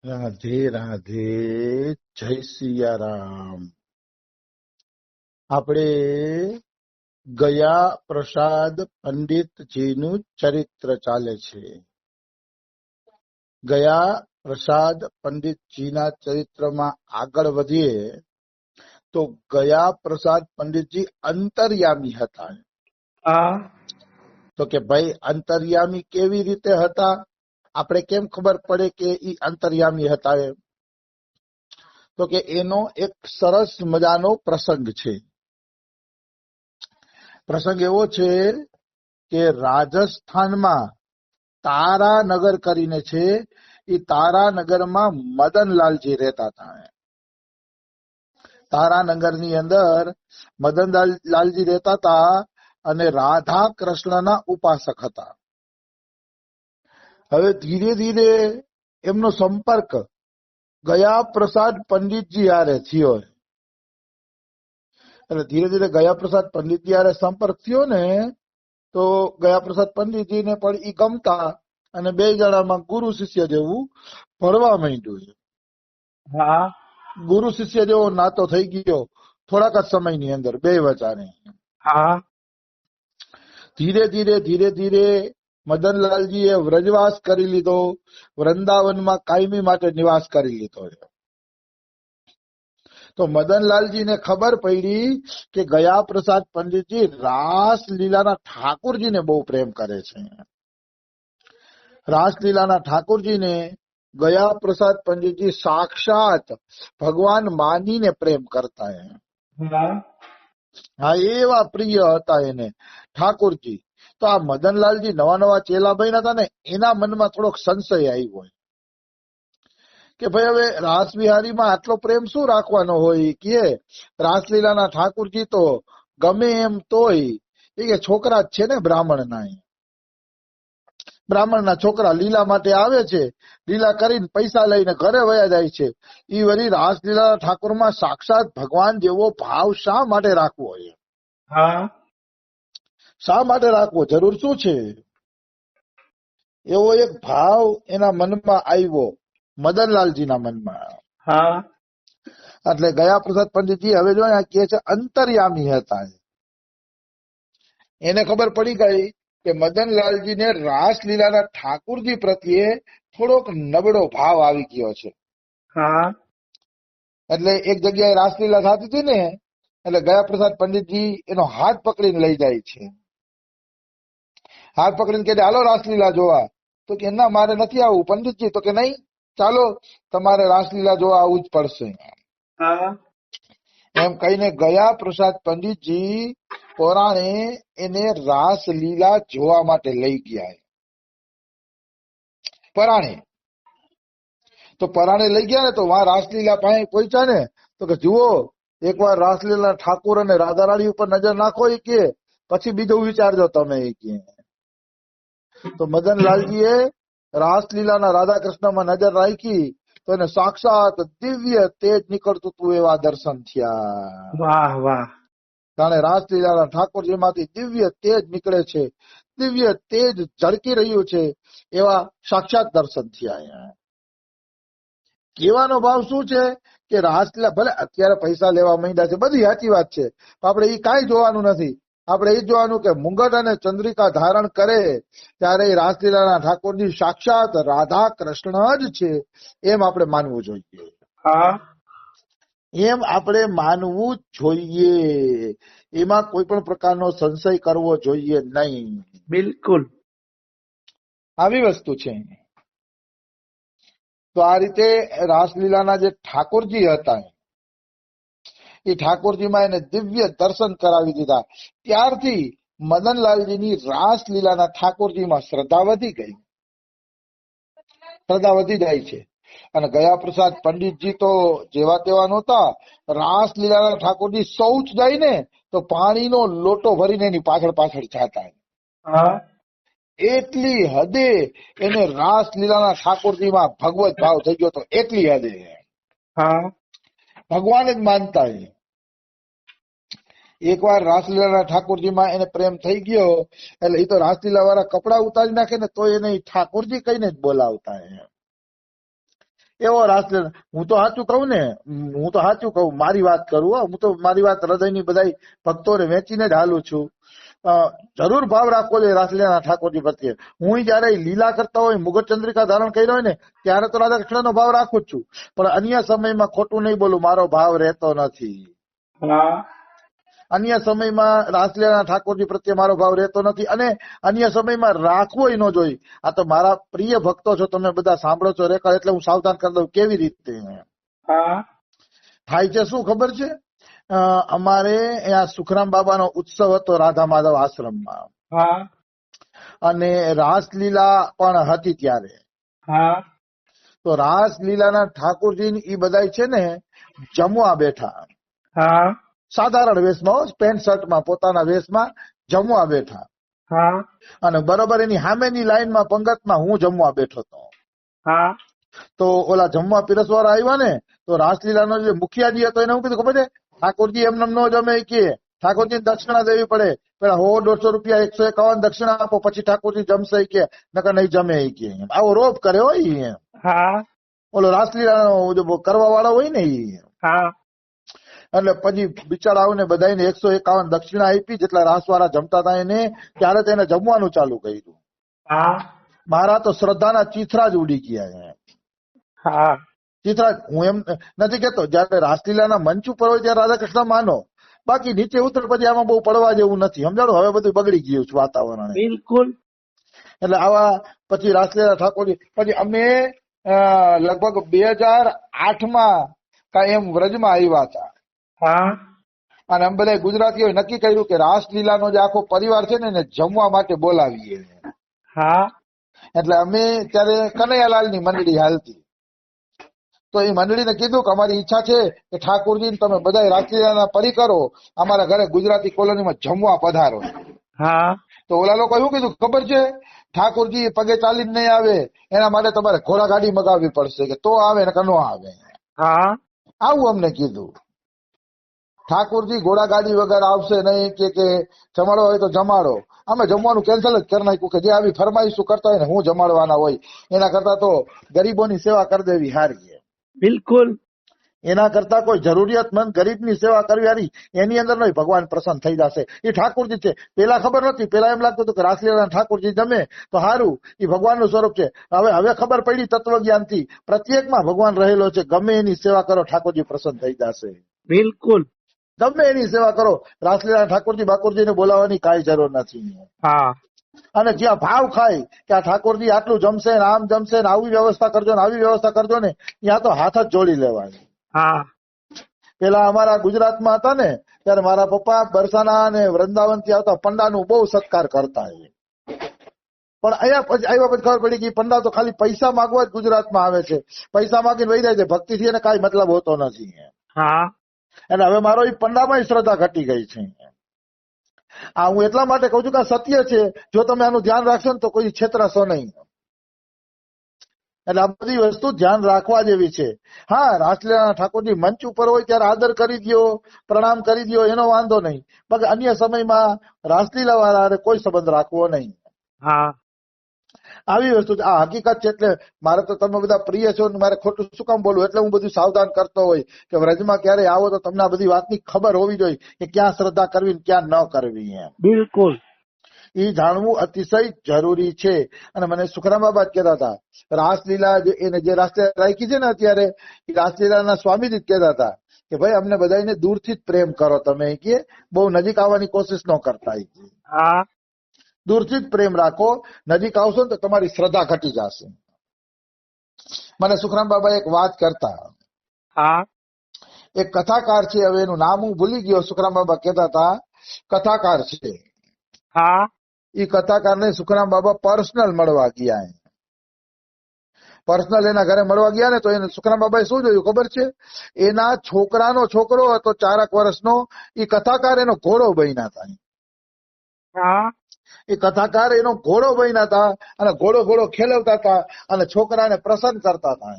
રાધે રાધે, જય સિયારામ. આપણે ગયા પ્રસાદ પંડિતજીનું ચરિત્ર ચાલે છે. ગયા પ્રસાદ પંડિતજીના ચરિત્રમાં આગળ વધીએ તો ગયા પ્રસાદ પંડિતજી અંતર્યામી હતા. તો કે ભાઈ અંતર્યામી કેવી રીતે હતા? આપણે કેમ ખબર પડે કે ઈ અંતર્યામી હતા? એમ તો કે એનો એક સરસ મજાનો પ્રસંગ છે. પ્રસંગ એવો છે કે રાજસ્થાનમાં તારાનગર કરીને છે, એ તારાનગરમાં મદનલાલજી રહેતા હતા. તારાનગરની અંદર મદનલાલજી રહેતા હતા અને રાધા કૃષ્ણના ઉપાસક હતા. હવે ધીરે ધીરે એમનો સંપર્ક ગયા પ્રસાદ પંડિતજી હારે થયો. એટલે ધીરે ધીરે ગયા પ્રસાદ પંડિતજી હારે સંપર્ક થયો ને તો ગયા પ્રસાદ પંડિતજીને પણ ઈ ગમતા અને બે જણામાં ગુરુ શિષ્ય જેવું ભળવા માંડ્યું. ગુરુ શિષ્ય જેવો નાતો થઈ ગયો થોડાક જ સમયની અંદર બે વચાને. ધીરે ધીરે ધીરે ધીરે મદનલાલજીએ વ્રજવાસ કરી લીધો, વૃંદાવનમાં કાયમી માટે નિવાસ કરી લીધો. તો મદનલાલજીને ખબર પડી કે ગયા પ્રસાદ પંડિતજી રાસલીલાના ઠાકોરજીને બહુ પ્રેમ કરે છે. રાસલીલાના ઠાકોરજીને ગયા પ્રસાદ પંડિતજી સાક્ષાત ભગવાન માનીને પ્રેમ કરતા. હા, એવા પ્રિય હતા એને ઠાકોરજી. તો આ મદનલાલજી નવા નવા ચેલા બન્યા હતા ને, એના મનમાં થોડોક સંશય આવ્યો કે ભાઈ હવે રાસ વિહારીમાં આટલો પ્રેમ શું રાખવાનો હોય કે રાસલીલાના ઠાકોરજી તો ગમે એમ તોય એ છોકરા જ છે ને બ્રાહ્મણના છોકરા લીલા માટે આવે છે, લીલા કરીને પૈસા લઈને ઘરે વયા જાય છે. ઈ વળી રાસલીલા ઠાકોરમાં સાક્ષાત ભગવાન જેવો ભાવ શા માટે રાખવો હોય? શા માટે રાખવો? જરૂર શું છે? એવો એક ભાવ એના મનમાં આવ્યો, મદનલાલજીના મનમાં. એટલે ગયા પ્રસાદ પંડિતજી હવે જો કે છે અંતર્યામી હતા. એને ખબર પડી ગઈ કે મદનલાલજીને રાસલીલાના ઠાકોરજી પ્રત્યે થોડોક નબળો ભાવ આવી ગયો છે. એટલે એક જગ્યાએ રાસલીલા થતી હતી ને, એટલે ગયા પ્રસાદ પંડિતજી એનો હાથ પકડીને લઈ જાય છે. હાથ પકડીને કે હાલો રાસલીલા જોવા. તો કે ના, મારે નથી આવવું પંડિતજી. તો કે નહીં, ચાલો તમારે રાસલીલા જોવા આવવું જ પડશે. એમ કહીને ગયા પ્રસાદ પંડિતજી પોરાણે એને રાસલીલા જોવા માટે લઈ ગયા. પરાણે તો પરાણે લઈ ગયા ને તો વહાં રાસલીલા પાસે પહોંચ્યા ને તો કે જુઓ, એકવાર રાસલીલા ઠાકોર અને રાધા રાણી ઉપર નજર નાખો એ કે પછી બીજું વિચારજો તમે એ કે. તો મદનલાલજીએ રાસલીલાના રાધા કૃષ્ણમાં નજર રાખી તો એને સાક્ષાત દિવ્ય તેજ નીકળતું હતું એવા દર્શન થયા. વાહ વાહ! જાણે રાસલીલાના ઠાકોરજી માંથી દિવ્ય તેજ નીકળે છે, દિવ્ય તેજ ઝળકી રહ્યું છે એવા સાક્ષાત દર્શન થયા. કહેવાનો ભાવ શું છે કે રાસલીલા ભલે અત્યારે પૈસા લેવા માંડ્યા છે, બધી સાચી વાત છે, આપણે એ કાંઈ જોવાનું નથી. આપણે એ જોવાનું કે મુંગટ અને ચંદ્રિકા ધારણ કરે ત્યારે રાસલીલાના ઠાકોરજી સાક્ષાત રાધા કૃષ્ણ જ છે એમ આપણે માનવું જોઈએ. એમ આપણે માનવું જ જોઈએ. એમાં કોઈ પણ પ્રકારનો સંશય કરવો જોઈએ નહીં. બિલકુલ આવી વસ્તુ છે. તો આ રીતે રાસલીલાના જે ઠાકોરજી હતા એ ઠાકોરજીમાં એને દિવ્ય દર્શન કરાવી દીધા. ત્યારથી મદનલાલજીની રાસલીલાના ઠાકોરજીમાં શ્રદ્ધા વધી ગઈ, શ્રદ્ધા વધી જાય છે. અને ગયા પ્રસાદ પંડિતજી તો જેવા તેવા નહોતા. રાસલીલાના ઠાકોરજી શૌચ જાય ને તો પાણીનો લોટો ભરીને એની પાછળ પાછળ જતા. એટલી હદે એને રાસલીલાના ઠાકોરજીમાં ભગવત ભાવ થઈ ગયો તો, એટલી હદે ભગવાન જ માનતા. એકવાર રાસલીલાના ઠાકોરજીમાં એને પ્રેમ થઈ ગયો એટલે એ તો રાસલીલા વાળા કપડા ઉતારી નાખે ને તો એને ઠાકોરજી કહીને જ બોલાવતા. એવો રાસલીલા. હું તો સાચું કહું ને, હું તો સાચું કહું, મારી વાત કરું હો, હું તો મારી વાત હૃદયની બધા ભક્તોને વેચીને જ હાલું છું. જરૂર ભાવ રાખવો જોઈએ રાસલીલાના ઠાકોરજી પ્રત્યે. હું જયારે લીલા કરતા હોય, મુગટ ચંદ્રિકા ધારણ કર્યો હોય ને, ત્યારે તો રાધા કૃષ્ણનો ભાવ રાખું જ છું, પણ અન્ય સમયમાં ખોટું નહીં બોલું, મારો ભાવ રહેતો નથી. અન્ય સમયમાં રાસલીલાના ઠાકોરજી પ્રત્યે મારો ભાવ રહેતો નથી, અને અન્ય સમયમાં રાખવો ન જોઈએ. આ તો મારા પ્રિય ભક્તો છો, તમે બધા સાંભળો છો રેકર્ડ, એટલે હું સાવધાન કરી દઉં કેવી રીતે થાય છે. શું ખબર છે, અમારે અહીંયા સુખરામ બાબાનો ઉત્સવ હતો રાધા માધવ આશ્રમમાં, અને રાસલીલા પણ હતી ત્યારે. તો રાસલીલાના ઠાકોરજી ઈ બધા છે ને જમવા બેઠા, સાધારણ વેશમાં, પેન્ટ શર્ટમાં, પોતાના વેશમાં જમવા બેઠા. અને બરોબર એની સામેની લાઈનમાં પંગતમાં હું જમવા બેઠો હતો. તો ઓલા જમવા પીરસવાળા આવ્યા ને, તો રાસલીલાનો જે મુખિયાજી હતો એને હું કીધું ખબર છે, ઠાકોરજી એમને ન જમે કે ઠાકોરજી દક્ષિણા દેવી પડે, પેલા 100-150 રૂપિયા 151 દક્ષિણા આપો, પછી ઠાકોરજી જમશે કે નકર નહીં જમે કે. આવો રોપ કરે હોય ઓલો રાસલીલાનો કરવા વાળો હોય ને ઈ. એટલે પછી બિચારાઓ ને બધાને 151 દક્ષિણા આપી, જેટલા રાસવાળા જમતા હતા એને, ત્યારે તેને જમવાનું ચાલુ કર્યું. મારા તો શ્રદ્ધાના ચીથરા જ ઉડી ગયા. ચીથરા, હું એમ નથી કેતો, જયારે રાસલીલાના મંચ ઉપર હોય ત્યારે રાધા કૃષ્ણ માનો, બાકી નીચે ઉતર પછી આમાં બહુ પડવા જેવું નથી, સમજાણો. હવે બધું બગડી ગયું છે વાતાવરણ. બિલકુલ. એટલે આવા પછી રાસલીલા ઠાકોરજી, પછી અમે લગભગ 2008માં એમ વ્રજમાં આવ્યા હતા. અને અમે બધા ગુજરાતીઓ નક્કી કર્યું કે રાસલીલાનો જે આખો પરિવાર છે ને એને જમવા માટે બોલાવીએ. એટલે અમે ત્યારે કનૈયાલાલની મંડળી હાલતી, તો એ મંડળીને કીધું કે અમારી ઈચ્છા છે કે ઠાકોરજી તમે બધા રાસલીલાના પરિકરો અમારા ઘરે ગુજરાતી કોલોનીમાં જમવા પધારો. તો ઓલા લોકો એવું કીધું ખબર છે, ઠાકોરજી પગે ચાલીને નહીં આવે, એના માટે તમારે ઘોડા ગાડી મગાવવી પડશે, કે તો આવે ને કે ન આવે. આવું અમને કીધું. ઠાકોરજી ઘોડા ગાડી વગર આવશે નહીં, કે જમાડો હોય તો જમાડો. અમે જમવાનું કેન્સલ જ કરી નાખ્યું, કે જે આવી ફરમાઈશું કરતા હોય ને હું જમાડવાના હોય, એના કરતા તો ગરીબોની સેવા કરી દેવી હારી. બિલકુલ. એના કરતા કોઈ જરૂરિયાતમંદ ગરીબની સેવા કરવી હારી, એની અંદર નહીં ભગવાન પ્રસન્ન થઈ જશે. એ ઠાકોરજી છે. પેલા ખબર નથી, પેલા એમ લાગતું હતું કે રાસલીલા ઠાકોરજી જમે તો સારું, એ ભગવાનનું સ્વરૂપ છે. હવે ખબર પડી તત્વજ્ઞાનથી, પ્રત્યેકમાં ભગવાન રહેલો છે. ગમે એની સેવા કરો, ઠાકોરજી પ્રસન્ન થઈ જશે. બિલકુલ. ગમે એની સેવા કરો, રાસલીલા ઠાકોરજી બાકોરજીને બોલાવવાની કાંઈ જરૂર નથી. અને જ્યાં ભાવ ખાય કે આ ઠાકોરજી આટલું જમશે ને આમ જમશે ને આવી વ્યવસ્થા કરજો ને આવી વ્યવસ્થા કરજો ને, ત્યાં તો હાથ જ જોડી લેવાની. પેલા અમારા ગુજરાતમાં હતા ને, ત્યારે મારા પપ્પા બરસાના અને વૃંદાવન થી આવતા પંડાનું બહુ સત્કાર કરતા. પણ અહીંયા પછી આવ્યા પછી ખબર પડી કે પંડા તો ખાલી પૈસા માંગવા જ ગુજરાતમાં આવે છે, પૈસા માંગીને વહી જાય છે, ભક્તિથી એને કાંઈ મતલબ હોતો નથી. એટલે હવે મારો એ પંડામાં શ્રદ્ધા ઘટી ગઈ છે. આ હું એટલા માટે કઉ છું કે સત્ય છે, જો તમે આનું ધ્યાન રાખશો ને તો કોઈ છેતરાશો નહીં. એટલે આ બધી વસ્તુ ધ્યાન રાખવા જેવી છે. રાસલીલા ઠાકોરજી મંચ ઉપર હોય ત્યારે આદર કરી દો, પ્રણામ કરી દો, એનો વાંધો નહીં, બાકી અન્ય સમયમાં રાસલીલા વાળા કોઈ સંબંધ રાખવો નહીં. આવી વસ્તુ આ હકીકત છે. એટલે મારે તો તમે બધા પ્રિય છો, મારે ખોટું શું કામ બોલવું, એટલે હું બધું સાવધાન કરતો હોય કે વ્રજમાં ક્યારે આવો તો તમને આ બધી વાતની ખબર હોવી જોઈએ કે ક્યાં શ્રદ્ધા કરવી ક્યાં ન કરવી. બિલકુલ. એ જાણવું અતિશય જરૂરી છે. અને મને સુખરામ બાબા જ કહેતા હતા, રાસલીલા એને જે રાસલીલા રાખી છે ને અત્યારે, એ રાસલીલાના સ્વામીજી જ કહેતા હતા કે ભાઈ અમને બધાને દૂરથી જ પ્રેમ કરો, તમે કે બહુ નજીક આવવાની કોશિશ ન કરતા. દૂરથી જ પ્રેમ રાખો, નજીક આવશો ને તો તમારી શ્રદ્ધા ઘટી જશે. મને સુખરામ બાબા એક વાત કરતા, એક કથાકાર છે, હવે એનું નામ હું ભૂલી ગયો, સુખરામ બાબા કહેતા હતા કથાકાર છે. એ કથાકારને સુખરામ બાબા પર્સનલ મળવા ગયા. પર્સનલ એના ઘરે મળવા ગયા ને, તો એને સુખરામ બાબાએ શું જોયું ખબર છે, એના છોકરાનો છોકરો હતો 4 વર્ષનો, એ કથાકાર એનો ઘોડો બન્યા હતા. એ કથાકાર એનો ઘોડો બન્યા હતા અને ઘોડો ખેલવતા હતા અને છોકરાને પ્રસન્ન કરતા હતા.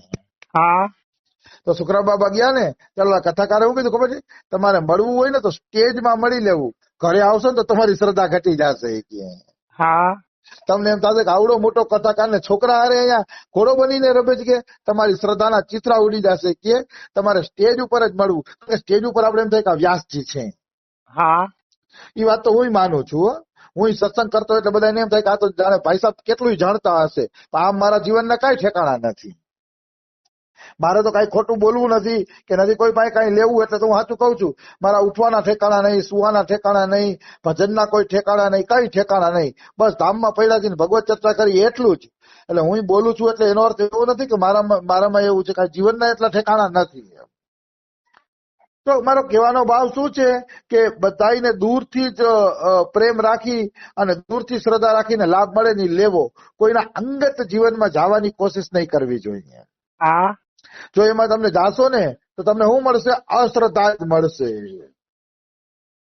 તો સુખરામ બાબા ગયા ને, ચાલો કથાકારે એવું કીધું ખબર છે, તમારે મળવું હોય ને તો સ્ટેજમાં મળી લેવું, ઘરે આવશો ને તો તમારી શ્રદ્ધા ઘટી જશે. તમને એમ થશે કે આવડો મોટો કથાકાર ને છોકરા હારે અહીંયા ઘોડો બનીને રમે છે કે તમારી શ્રદ્ધાના ચિત્રા ઉડી જશે કે તમારે સ્ટેજ ઉપર જ મળવું. સ્ટેજ ઉપર આપણે એમ થાય કે આ વ્યાસજી છે. હા એ વાત તો હું માનું છું હો. હું સત્સંગ કરતો એટલે બધાને એમ થાય કે આ તો જાણે ભાઈ સાહેબ કેટલું જાણતા હશે, પણ આમ મારા જીવનના કઈ ઠેકાણા નથી. મારે તો કઈ ખોટું બોલવું નથી કે નથી કોઈ પાસે કઈ લેવું, એટલે તો હું સાચું કઉ છું. મારા ઉઠવાના ઠેકાણા નહીં, સુવાના ઠેકાણા નહીં, ભજનના કોઈ ઠેકાણા નહીં, કઈ ઠેકાણા નહીં. બસ ધામમાં પડ્યા છે ને ભગવત ચર્ચા કરી એટલું જ. એટલે હું બોલું છું એટલે એનો અર્થ એવો નથી કે મારામાં એવું છે કે જીવનના એટલા ઠેકાણા નથી. તો મારો કહેવાનો ભાવ શું છે કે બધાને દૂરથી જ પ્રેમ રાખી અને દૂરથી શ્રદ્ધા રાખીને લાભ મળે નહીં લેવો. કોઈના અંગત જીવનમાં જવાની કોશિશ નહીં કરવી જોઈએ. હા જો એમાં તમને જાશો ને તો તમને શું મળશે? અશ્રદ્ધા જ મળશે.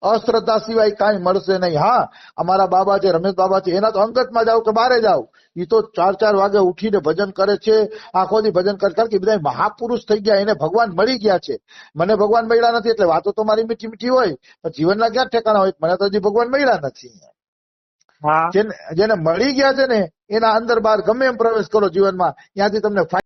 અશ્રદ્ધા સિવાય કાંઈ મળશે નહીં. હા, અમારા બાબા છે, રમેશ બાબા છે, એના તો અંગતમાં જાવ કે બારે જાવ, એ તો 4 વાગે ઉઠીને ભજન કરે છે, આખો દી ભજન કરે. કારણ કે બધા મહાપુરુષ થઈ ગયા, એને ભગવાન મળી ગયા છે. મને ભગવાન મળ્યા નથી, એટલે વાતો તો મારી મીઠી મીઠી હોય, પણ જીવનના ક્યાં ઠેકાણા હોય? મને તો હજી ભગવાન મળ્યા નથી. હા જેને મળી ગયા છે ને એના અંદર બહાર ગમે એમ પ્રવેશ કરો જીવનમાં, ત્યાંથી તમને